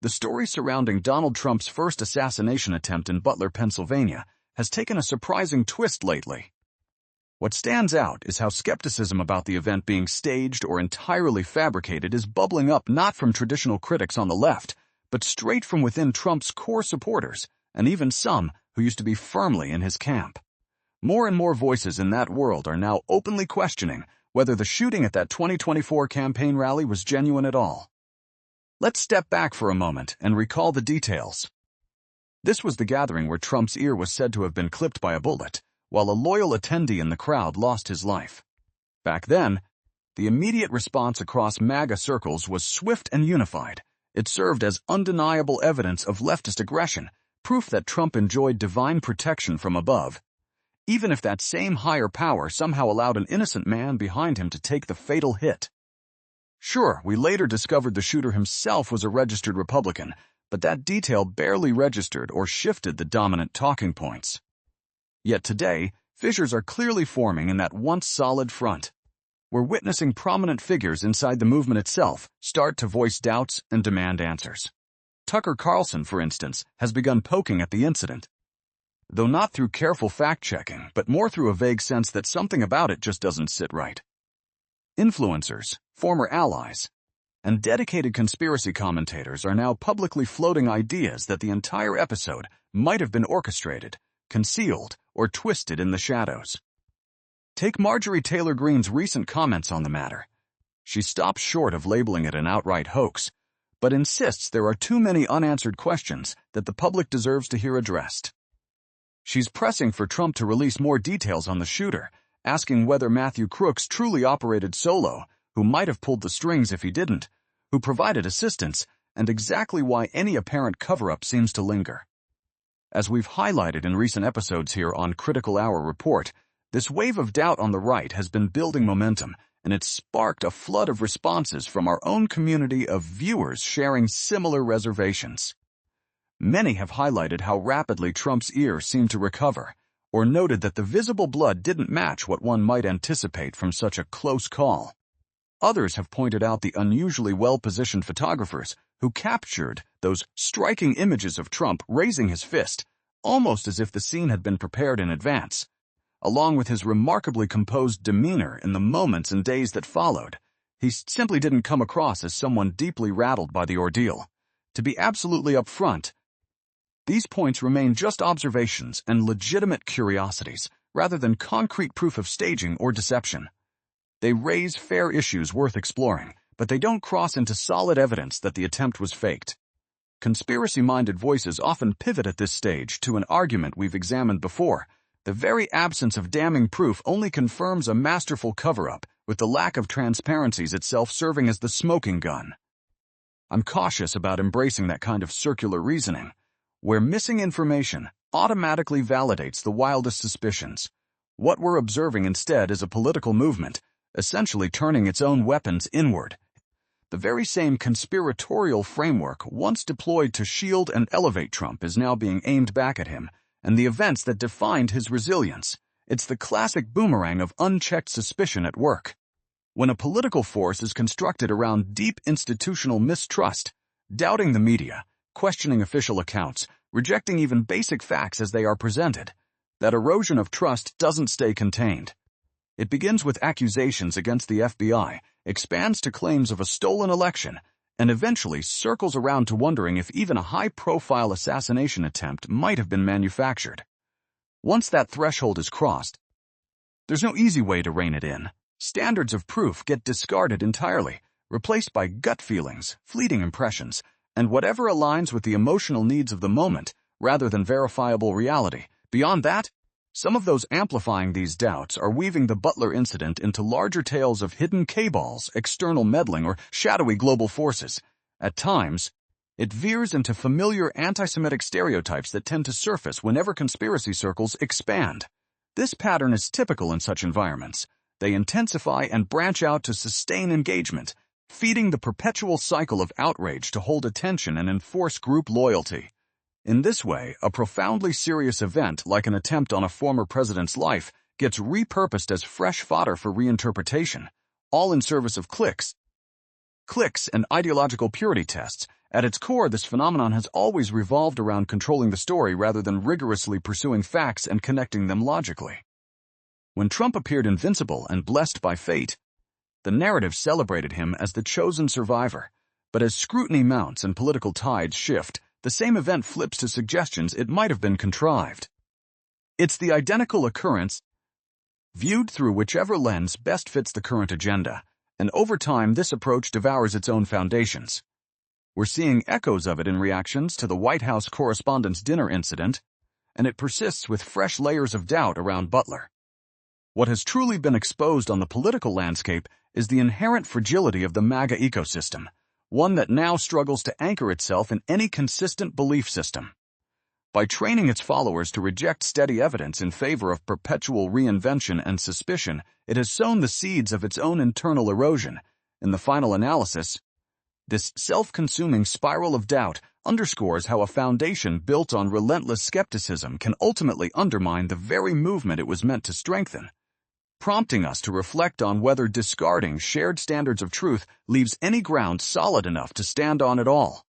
The story surrounding Donald Trump's first assassination attempt in Butler, Pennsylvania, has taken a surprising twist lately. What stands out is how skepticism about the event being staged or entirely fabricated is bubbling up not from traditional critics on the left, but straight from within Trump's core supporters, and even some who used to be firmly in his camp. More and more voices in that world are now openly questioning whether the shooting at that 2024 campaign rally was genuine at all. Let's step back for a moment and recall the details. This was the gathering where Trump's ear was said to have been clipped by a bullet, while a loyal attendee in the crowd lost his life. Back then, the immediate response across MAGA circles was swift and unified. It served as undeniable evidence of leftist aggression, proof that Trump enjoyed divine protection from above, even if that same higher power somehow allowed an innocent man behind him to take the fatal hit. Sure, we later discovered the shooter himself was a registered Republican, but that detail barely registered or shifted the dominant talking points. Yet today, fissures are clearly forming in that once solid front. We're witnessing prominent figures inside the movement itself start to voice doubts and demand answers. Tucker Carlson, for instance, has begun poking at the incident, though not through careful fact-checking, but more through a vague sense that something about it just doesn't sit right. Influencers, former allies, and dedicated conspiracy commentators are now publicly floating ideas that the entire episode might have been orchestrated, concealed, or twisted in the shadows. Take Marjorie Taylor Greene's recent comments on the matter. She stops short of labeling it an outright hoax, but insists there are too many unanswered questions that the public deserves to hear addressed. She's pressing for Trump to release more details on the shooter, asking whether Matthew Crooks truly operated solo, who might have pulled the strings if he didn't, who provided assistance, and exactly why any apparent cover-up seems to linger. As we've highlighted in recent episodes here on Critical Hour Report, this wave of doubt on the right has been building momentum, and it's sparked a flood of responses from our own community of viewers sharing similar reservations. Many have highlighted how rapidly Trump's ear seemed to recover, or noted that the visible blood didn't match what one might anticipate from such a close call. Others have pointed out the unusually well-positioned photographers who captured those striking images of Trump raising his fist, almost as if the scene had been prepared in advance. Along with his remarkably composed demeanor in the moments and days that followed, he simply didn't come across as someone deeply rattled by the ordeal. To be absolutely upfront, these points remain just observations and legitimate curiosities, rather than concrete proof of staging or deception. They raise fair issues worth exploring, but they don't cross into solid evidence that the attempt was faked. Conspiracy-minded voices often pivot at this stage to an argument we've examined before. The very absence of damning proof only confirms a masterful cover-up, with the lack of transparencies itself serving as the smoking gun. I'm cautious about embracing that kind of circular reasoning, where missing information automatically validates the wildest suspicions. What we're observing instead is a political movement, essentially turning its own weapons inward. The very same conspiratorial framework once deployed to shield and elevate Trump is now being aimed back at him, and the events that defined his resilience. It's the classic boomerang of unchecked suspicion at work. When a political force is constructed around deep institutional mistrust, doubting the media, questioning official accounts, rejecting even basic facts as they are presented, that erosion of trust doesn't stay contained. It begins with accusations against the FBI, expands to claims of a stolen election, and eventually circles around to wondering if even a high-profile assassination attempt might have been manufactured. Once that threshold is crossed, there's no easy way to rein it in. Standards of proof get discarded entirely, replaced by gut feelings, fleeting impressions, and whatever aligns with the emotional needs of the moment, rather than verifiable reality. Beyond that, some of those amplifying these doubts are weaving the Butler incident into larger tales of hidden cabals, external meddling, or shadowy global forces. At times, it veers into familiar anti-Semitic stereotypes that tend to surface whenever conspiracy circles expand. This pattern is typical in such environments. They intensify and branch out to sustain engagement, feeding the perpetual cycle of outrage to hold attention and enforce group loyalty. In this way, a profoundly serious event like an attempt on a former president's life gets repurposed as fresh fodder for reinterpretation, all in service of clicks and ideological purity tests, At its core, this phenomenon has always revolved around controlling the story rather than rigorously pursuing facts and connecting them logically. When Trump appeared invincible and blessed by fate, the narrative celebrated him as the chosen survivor. But as scrutiny mounts and political tides shift, the same event flips to suggestions it might have been contrived. It's the identical occurrence, viewed through whichever lens best fits the current agenda, and over time this approach devours its own foundations. We're seeing echoes of it in reactions to the White House Correspondents' Dinner incident, and it persists with fresh layers of doubt around Butler. What has truly been exposed on the political landscape is the inherent fragility of the MAGA ecosystem, one that now struggles to anchor itself in any consistent belief system. By training its followers to reject steady evidence in favor of perpetual reinvention and suspicion, it has sown the seeds of its own internal erosion. In the final analysis, this self-consuming spiral of doubt underscores how a foundation built on relentless skepticism can ultimately undermine the very movement it was meant to strengthen, prompting us to reflect on whether discarding shared standards of truth leaves any ground solid enough to stand on at all.